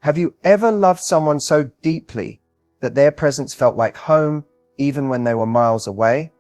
Have you ever loved someone so deeply that their presence felt like home, even when they were miles away?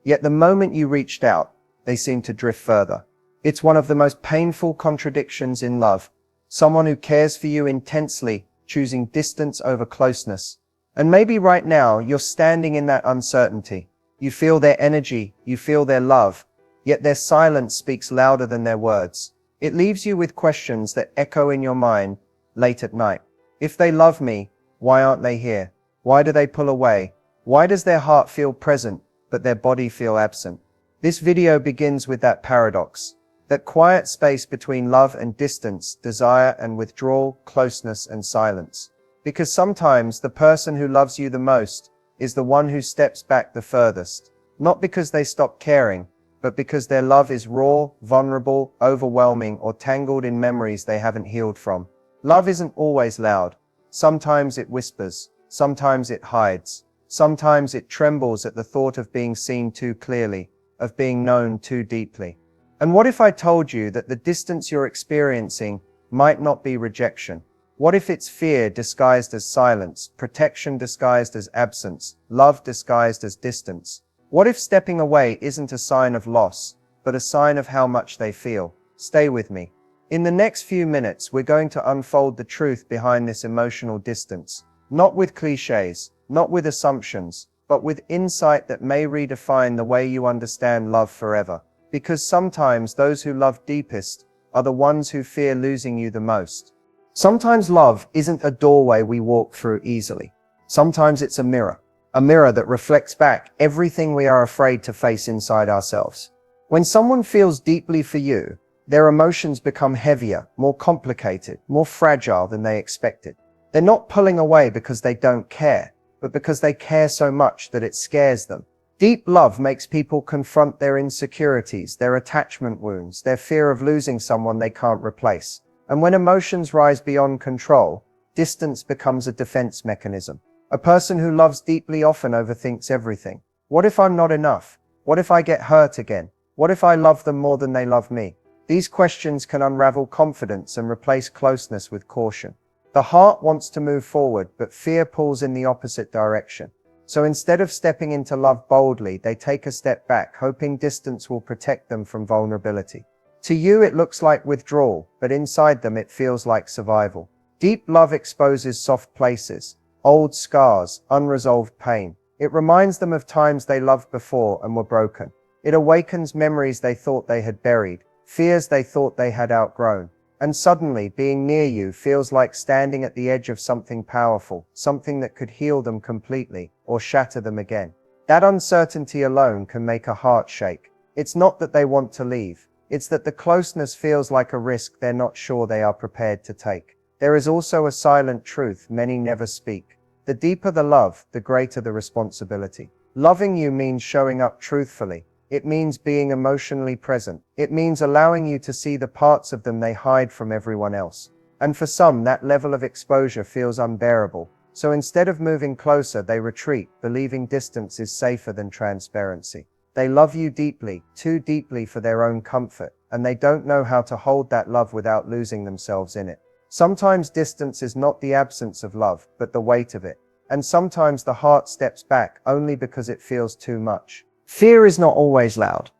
Yet the moment you reached out, they seemed to drift further. It's one of the most painful contradictions in love. Someone who cares for you intensely, choosing distance over closeness. And maybe right now, you're standing in that uncertainty. You feel their energy, you feel their love, yet their silence speaks louder than their words. It leaves you with questions that echo in your mind late at night. If they love me, why aren't they here? Why do they pull away? Why does their heart feel present, but their body feel absent? This video begins with that paradox, that quiet space between love and distance, desire and withdrawal, closeness and silence. Because sometimes the person who loves you the most is the one who steps back the furthest, not because they stop caring, but because their love is raw, vulnerable, overwhelming, or tangled in memories they haven't healed from. Love isn't always loud. Sometimes it whispers, sometimes it hides, sometimes it trembles at the thought of being seen too clearly, of being known too deeply. And what if I told you that the distance you're experiencing might not be rejection? What if it's fear disguised as silence, protection disguised as absence, love disguised as distance? What if stepping away isn't a sign of loss, but a sign of how much they feel? Stay with me. In the next few minutes, we're going to unfold the truth behind this emotional distance, not with cliches, not with assumptions, but with insight that may redefine the way you understand love forever. Because sometimes those who love deepest are the ones who fear losing you the most. Sometimes love isn't a doorway we walk through easily. Sometimes it's a mirror that reflects back everything we are afraid to face inside ourselves. When someone feels deeply for you, their emotions become heavier, more complicated, more fragile than they expected. They're not pulling away because they don't care, but because they care so much that it scares them. Deep love makes people confront their insecurities, their attachment wounds, their fear of losing someone they can't replace. And when emotions rise beyond control, distance becomes a defense mechanism. A person who loves deeply often overthinks everything. What if I'm not enough? What if I get hurt again? What if I love them more than they love me? These questions can unravel confidence and replace closeness with caution. The heart wants to move forward, but fear pulls in the opposite direction. So instead of stepping into love boldly, they take a step back, hoping distance will protect them from vulnerability. To you, it looks like withdrawal, but inside them it feels like survival. Deep love exposes soft places, old scars, unresolved pain. It reminds them of times they loved before and were broken. It awakens memories they thought they had buried, fears they thought they had outgrown. And suddenly, being near you feels like standing at the edge of something powerful, something that could heal them completely, or shatter them again. That uncertainty alone can make a heart shake. It's not that they want to leave. It's that the closeness feels like a risk they're not sure they are prepared to take. There is also a silent truth many never speak. The deeper the love, the greater the responsibility. Loving you means showing up truthfully. It means being emotionally present. It means allowing you to see the parts of them they hide from everyone else. And for some, that level of exposure feels unbearable. So instead of moving closer, they retreat, believing distance is safer than transparency. They love you deeply, too deeply for their own comfort, and they don't know how to hold that love without losing themselves in it. Sometimes distance is not the absence of love, but the weight of it. And sometimes the heart steps back only because it feels too much. Fear is not always loud.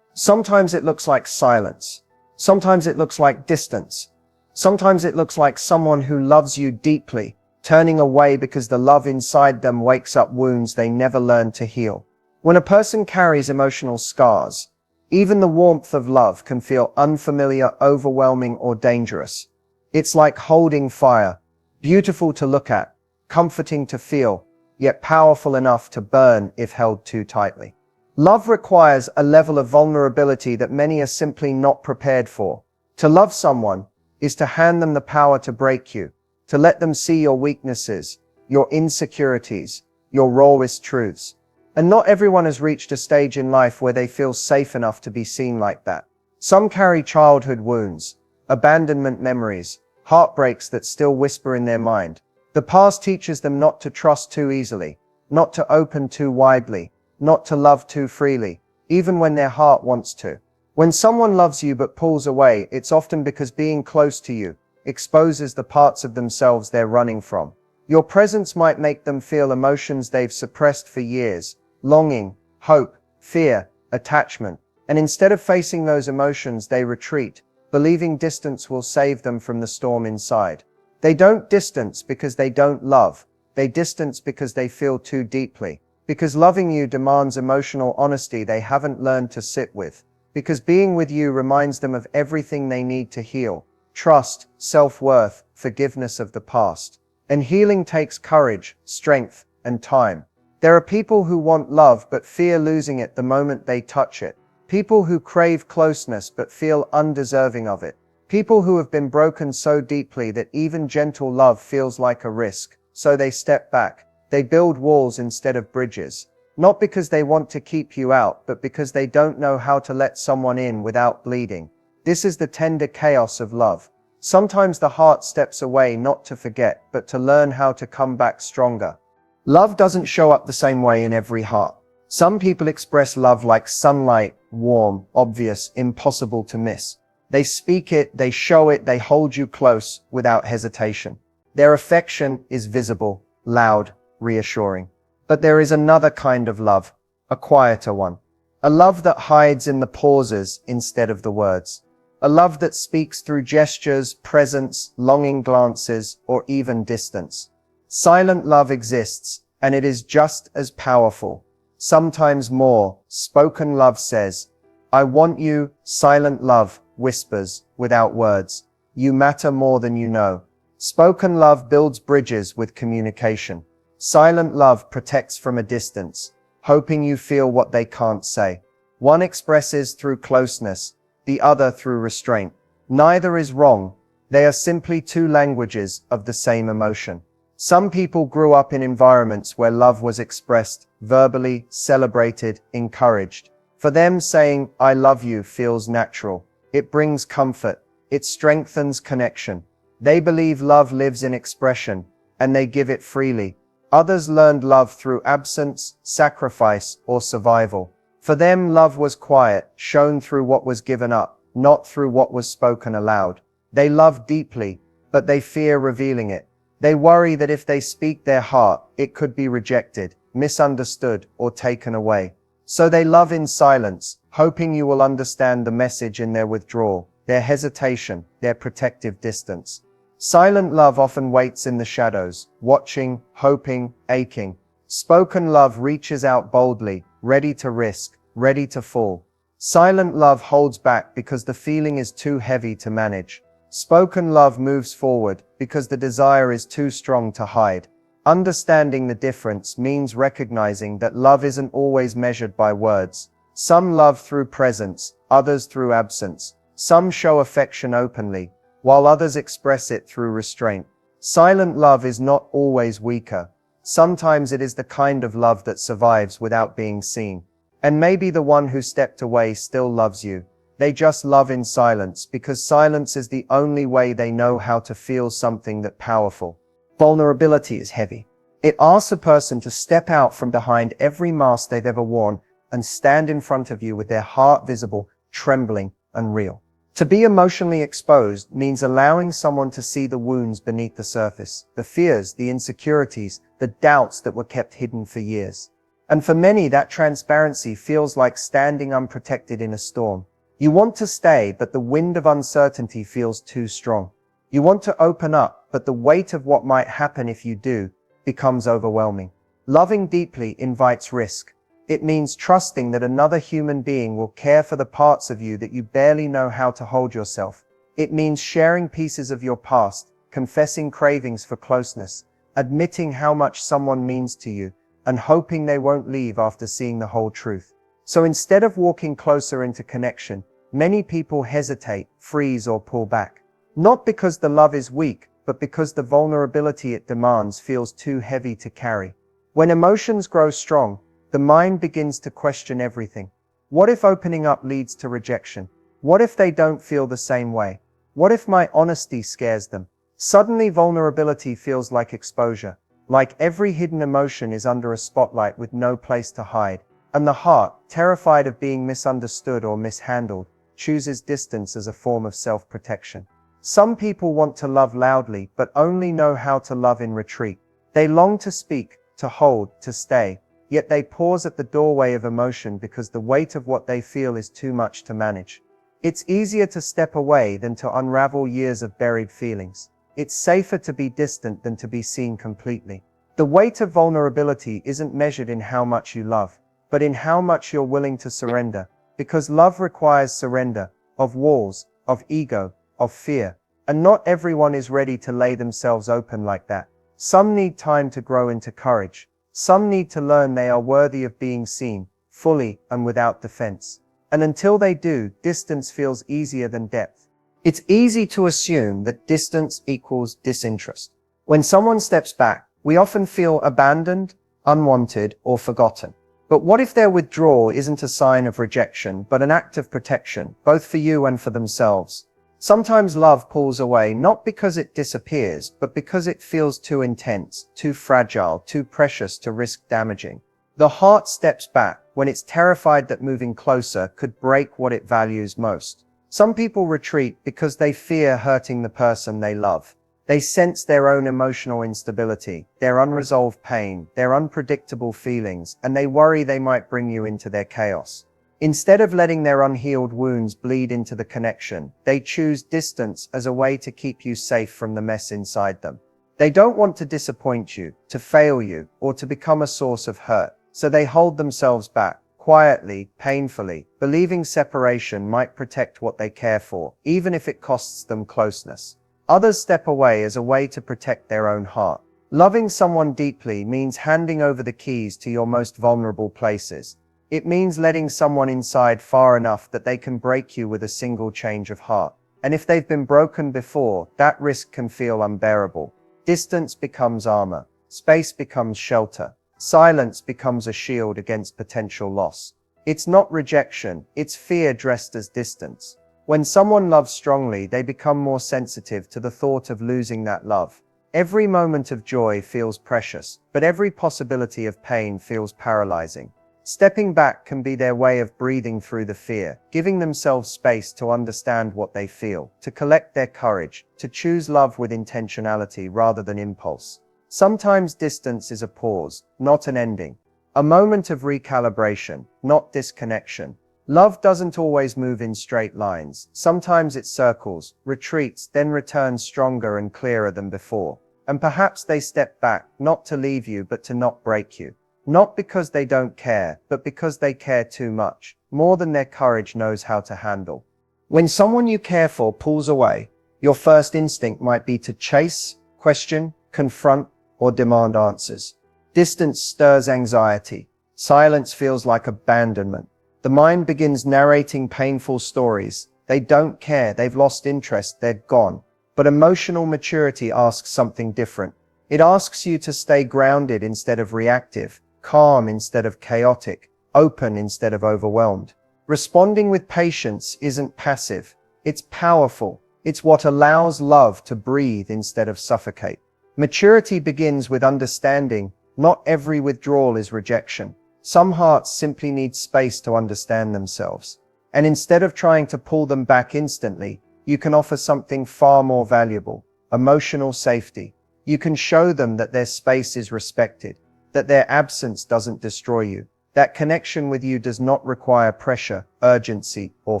Sometimes it looks like silence. Sometimes it looks like distance. Sometimes it looks like someone who loves you deeply, turning away because the love inside them wakes up wounds they never learned to heal. When a person carries emotional scars, even the warmth of love can feel unfamiliar, overwhelming, or dangerous. It's like holding fire, beautiful to look at, comforting to feel, yet powerful enough to burn if held too tightly. Love requires a level of vulnerability that many are simply not prepared for. To love someone is to hand them the power to break you, to let them see your weaknesses, your insecurities, your rawest truths. And not everyone has reached a stage in life where they feel safe enough to be seen like that. Some carry childhood wounds, abandonment memories, heartbreaks that still whisper in their mind. The past teaches them not to trust too easily, not to open too widely, not to love too freely, even when their heart wants to. When someone loves you but pulls away, it's often because being close to you exposes the parts of themselves they're running from. Your presence might make them feel emotions they've suppressed for years: longing, hope, fear, attachment. And instead of facing those emotions, they retreat, believing distance will save them from the storm inside. They don't distance because they don't love. They distance because they feel too deeply. Because loving you demands emotional honesty they haven't learned to sit with. Because being with you reminds them of everything they need to heal: trust, self-worth, forgiveness of the past. And healing takes courage, strength, and time. There are people who want love but fear losing it the moment they touch it. People who crave closeness but feel undeserving of it. People who have been broken so deeply that even gentle love feels like a risk, so they step back. They build walls instead of bridges. Not because they want to keep you out, but because they don't know how to let someone in without bleeding. This is the tender chaos of love. Sometimes the heart steps away not to forget, but to learn how to come back stronger. Love doesn't show up the same way in every heart. Some people express love like sunlight: warm, obvious, impossible to miss. They speak it, they show it, they hold you close without hesitation. Their affection is visible, loud, reassuring. But there is another kind of love, a quieter one. A love that hides in the pauses instead of the words. A love that speaks through gestures, presence, longing glances, or even distance. Silent love exists, and it is just as powerful. Sometimes more. Spoken love says, "I want you." Silent love whispers, without words, "You matter more than you know." Spoken love builds bridges with communication. Silent love protects from a distance, hoping you feel what they can't say. One expresses through closeness, the other through restraint. Neither is wrong. They are simply two languages of the same emotion. Some people grew up in environments where love was expressed, verbally, celebrated, encouraged. For them, saying, "I love you," feels natural. It brings comfort. It strengthens connection. They believe love lives in expression, and they give it freely. Others learned love through absence, sacrifice, or survival. For them, love was quiet, shown through what was given up, not through what was spoken aloud. They love deeply, but they fear revealing it. They worry that if they speak their heart, it could be rejected, misunderstood, or taken away. So they love in silence, hoping you will understand the message in their withdrawal, their hesitation, their protective distance. Silent love often waits in the shadows, watching, hoping, aching. Spoken love reaches out boldly, ready to risk, ready to fall. Silent love holds back because the feeling is too heavy to manage. Spoken love moves forward because the desire is too strong to hide. Understanding the difference means recognizing that love isn't always measured by words. Some love through presence, others through absence. Some show affection openly, while others express it through restraint. Silent love is not always weaker. Sometimes it is the kind of love that survives without being seen. And maybe the one who stepped away still loves you. They just love in silence because silence is the only way they know how to feel something that powerful. Vulnerability is heavy. It asks a person to step out from behind every mask they've ever worn and stand in front of you with their heart visible, trembling, and real. To be emotionally exposed means allowing someone to see the wounds beneath the surface, the fears, the insecurities, the doubts that were kept hidden for years. And for many, that transparency feels like standing unprotected in a storm. You want to stay, but the wind of uncertainty feels too strong. You want to open up, but the weight of what might happen if you do becomes overwhelming. Loving deeply invites risk. It means trusting that another human being will care for the parts of you that you barely know how to hold yourself. It means sharing pieces of your past, confessing cravings for closeness, admitting how much someone means to you, and hoping they won't leave after seeing the whole truth. So instead of walking closer into connection, many people hesitate, freeze, or pull back. Not because the love is weak, but because the vulnerability it demands feels too heavy to carry. When emotions grow strong, the mind begins to question everything. What if opening up leads to rejection? What if they don't feel the same way? What if my honesty scares them? Suddenly vulnerability feels like exposure, like every hidden emotion is under a spotlight with no place to hide. And the heart, terrified of being misunderstood or mishandled, chooses distance as a form of self-protection. Some people want to love loudly, but only know how to love in retreat. They long to speak, to hold, to stay, yet they pause at the doorway of emotion because the weight of what they feel is too much to manage. It's easier to step away than to unravel years of buried feelings. It's safer to be distant than to be seen completely. The weight of vulnerability isn't measured in how much you love, but in how much you're willing to surrender, because love requires surrender, of walls, of ego, of fear, and not everyone is ready to lay themselves open like that. Some need time to grow into courage. Some need to learn they are worthy of being seen, fully and without defense. And until they do, distance feels easier than depth. It's easy to assume that distance equals disinterest. When someone steps back, we often feel abandoned, unwanted, or forgotten. But what if their withdrawal isn't a sign of rejection, but an act of protection, both for you and for themselves? Sometimes love pulls away not because it disappears, but because it feels too intense, too fragile, too precious to risk damaging. The heart steps back when it's terrified that moving closer could break what it values most. Some people retreat because they fear hurting the person they love. They sense their own emotional instability, their unresolved pain, their unpredictable feelings, and they worry they might bring you into their chaos. Instead of letting their unhealed wounds bleed into the connection, they choose distance as a way to keep you safe from the mess inside them. They don't want to disappoint you, to fail you, or to become a source of hurt, so they hold themselves back, quietly, painfully, believing separation might protect what they care for, even if it costs them closeness. Others step away as a way to protect their own heart. Loving someone deeply means handing over the keys to your most vulnerable places. It means letting someone inside far enough that they can break you with a single change of heart. And if they've been broken before, that risk can feel unbearable. Distance becomes armor. Space becomes shelter. Silence becomes a shield against potential loss. It's not rejection, it's fear dressed as distance. When someone loves strongly, they become more sensitive to the thought of losing that love. Every moment of joy feels precious, but every possibility of pain feels paralyzing. Stepping back can be their way of breathing through the fear, giving themselves space to understand what they feel, to collect their courage, to choose love with intentionality rather than impulse. Sometimes distance is a pause, not an ending. A moment of recalibration, not disconnection. Love doesn't always move in straight lines. Sometimes it circles, retreats, then returns stronger and clearer than before. And perhaps they step back, not to leave you, but to not break you. Not because they don't care, but because they care too much, more than their courage knows how to handle. When someone you care for pulls away, your first instinct might be to chase, question, confront, or demand answers. Distance stirs anxiety. Silence feels like abandonment. The mind begins narrating painful stories. They don't care, they've lost interest, they're gone. But emotional maturity asks something different. It asks you to stay grounded instead of reactive, calm instead of chaotic, open instead of overwhelmed. Responding with patience isn't passive, it's powerful. It's what allows love to breathe instead of suffocate. Maturity begins with understanding. Not every withdrawal is rejection. Some hearts simply need space to understand themselves. And instead of trying to pull them back instantly, you can offer something far more valuable: emotional safety. You can show them that their space is respected, that their absence doesn't destroy you, that connection with you does not require pressure, urgency, or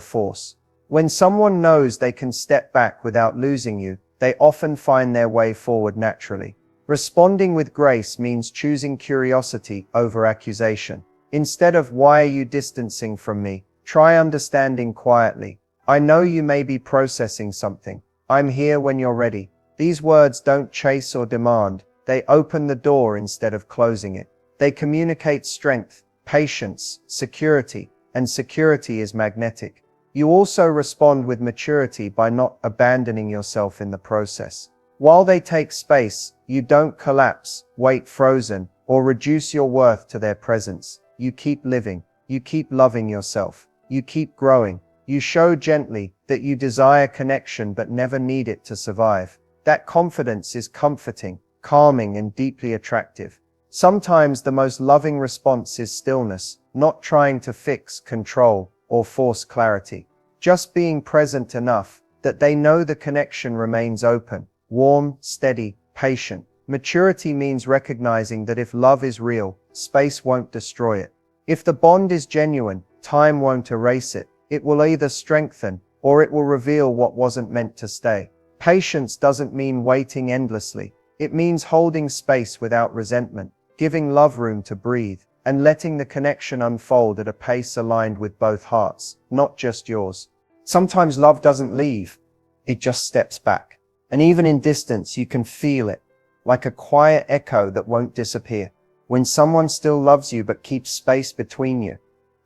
force. When someone knows they can step back without losing you, they often find their way forward naturally. Responding with grace means choosing curiosity over accusation. Instead of "Why are you distancing from me?" try understanding quietly. "I know you may be processing something. I'm here when you're ready." These words don't chase or demand. They open the door instead of closing it. They communicate strength, patience, security, and security is magnetic. You also respond with maturity by not abandoning yourself in the process. While they take space, you don't collapse, wait frozen, or reduce your worth to their presence. You keep living. You keep loving yourself. You keep growing. You show gently that you desire connection but never need it to survive. That confidence is comforting, calming, and deeply attractive. Sometimes the most loving response is stillness, not trying to fix, control, or force clarity. Just being present enough that they know the connection remains open, warm, steady, patient. Maturity means recognizing that if love is real, space won't destroy it. If the bond is genuine, time won't erase it. It will either strengthen or it will reveal what wasn't meant to stay. Patience doesn't mean waiting endlessly. It means holding space without resentment, giving love room to breathe, and letting the connection unfold at a pace aligned with both hearts, not just yours. Sometimes love doesn't leave, it just steps back. And even in distance, you can feel it, like a quiet echo that won't disappear. When someone still loves you but keeps space between you,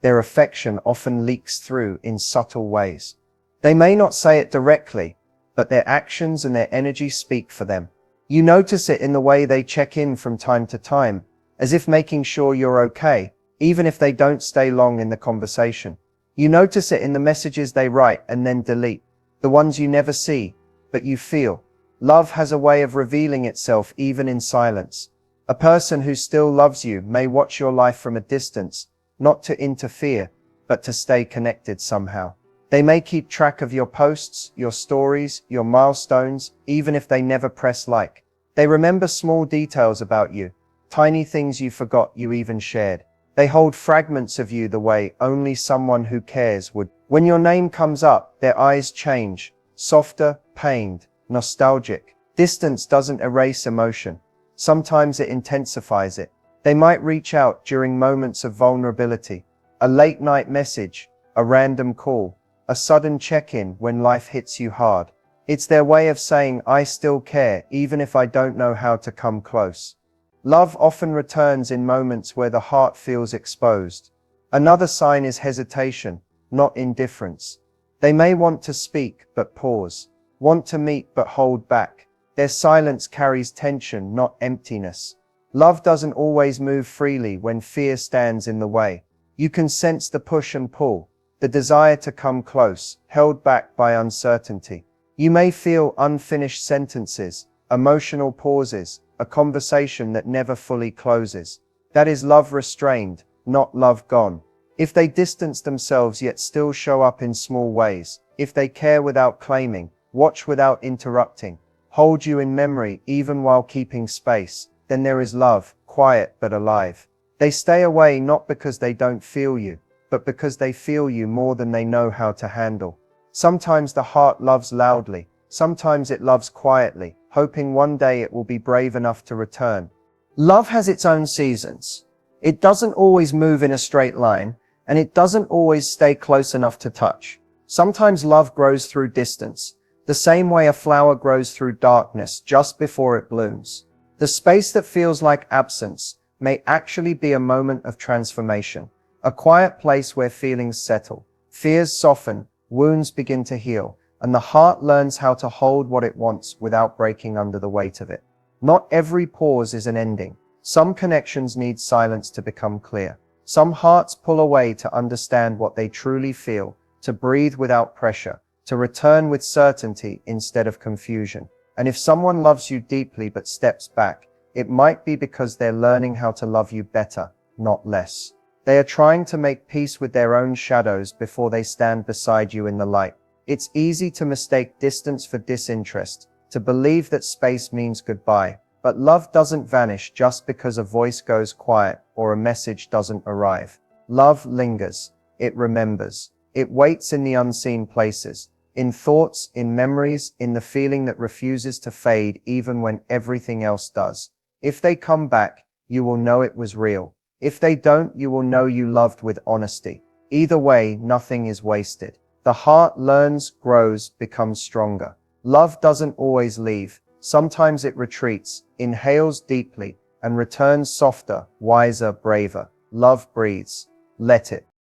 their affection often leaks through in subtle ways. They may not say it directly, but their actions and their energy speak for them. You notice it in the way they check in from time to time, as if making sure you're okay, even if they don't stay long in the conversation. You notice it in the messages they write and then delete, the ones you never see, but you feel. Love has a way of revealing itself even in silence. A person who still loves you may watch your life from a distance, not to interfere, but to stay connected somehow. They may keep track of your posts, your stories, your milestones, even if they never press like. They remember small details about you, tiny things you forgot you even shared. They hold fragments of you the way only someone who cares would. When your name comes up, their eyes change, softer, pained, nostalgic. Distance doesn't erase emotion. Sometimes it intensifies it. They might reach out during moments of vulnerability, a late night message, a random call, a sudden check-in when life hits you hard. It's their way of saying, I still care, even if I don't know how to come close. Love often returns in moments where the heart feels exposed. Another sign is hesitation, not indifference. They may want to speak, but pause. Want to meet, but hold back. Their silence carries tension, not emptiness. Love doesn't always move freely when fear stands in the way. You can sense the push and pull, the desire to come close, held back by uncertainty. You may feel unfinished sentences, emotional pauses, a conversation that never fully closes. That is love restrained, not love gone. If they distance themselves yet still show up in small ways, if they care without claiming, watch without interrupting, hold you in memory even while keeping space, then there is love, quiet but alive. They stay away not because they don't feel you, but because they feel you more than they know how to handle. Sometimes the heart loves loudly, sometimes it loves quietly, hoping one day it will be brave enough to return. Love has its own seasons. It doesn't always move in a straight line, and it doesn't always stay close enough to touch. Sometimes love grows through distance, the same way a flower grows through darkness just before it blooms. The space that feels like absence may actually be a moment of transformation, a quiet place where feelings settle, fears soften, wounds begin to heal, and the heart learns how to hold what it wants without breaking under the weight of it. Not every pause is an ending. Some connections need silence to become clear. Some hearts pull away to understand what they truly feel, to breathe without pressure, to return with certainty instead of confusion. And if someone loves you deeply but steps back, it might be because they're learning how to love you better, not less. They are trying to make peace with their own shadows before they stand beside you in the light. It's easy to mistake distance for disinterest, to believe that space means goodbye. But love doesn't vanish just because a voice goes quiet or a message doesn't arrive. Love lingers. It remembers. It waits in the unseen places, in thoughts, in memories, in the feeling that refuses to fade even when everything else does. If they come back, you will know it was real. If they don't, you will know you loved with honesty. Either way, nothing is wasted. The heart learns, grows, becomes stronger. Love doesn't always leave. Sometimes it retreats, inhales deeply, and returns softer, wiser, braver. Love breathes. Let it.